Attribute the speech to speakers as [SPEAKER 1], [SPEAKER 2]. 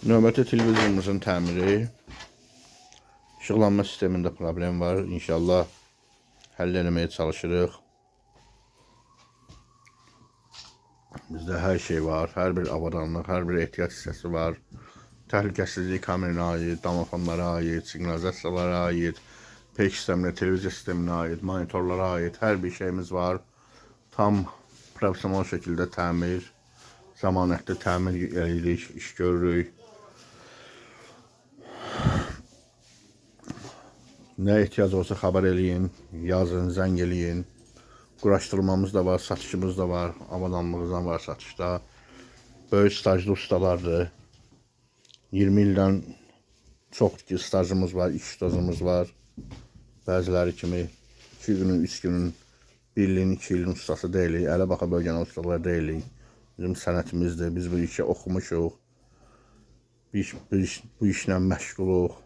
[SPEAKER 1] Növbəti televizorumuzun təmiri. İşıqlanma sistemində problem var. İnşallah həll eləməyə çalışırıq. Bizdə hər şey var. Hər bir avadanlıq, hər bir ehtiyat hissəsi var. Təhlükəsizlik kamerına aid, domofonlara aid, siqnalizasiyalara aid, peyk sisteminə, televizor sisteminə aid, monitorlara aid hər bir şeyimiz var. Tam profesional şəkildə təmir, zamanətli təmir edirik, iş görürük. Nə ehtiyac olsa xəbər eləyin, yazın, zəng eləyin. Quraşdırmamız da var, satışımız da var, avadanlığımızdan var satışda. Böyük stajlı ustalardır. 20 ildən çox ki stajımız var, iş stajımız var. Bəziləri kimi 2 günün, 3 günün, 1 ilin, 2 ilin ustası deyilik. Ələ baxa bölgənə ustalar deyilik. Bizim sənətimizdir, biz bu işi oxumuşuq. Bu işlə məşğuluq.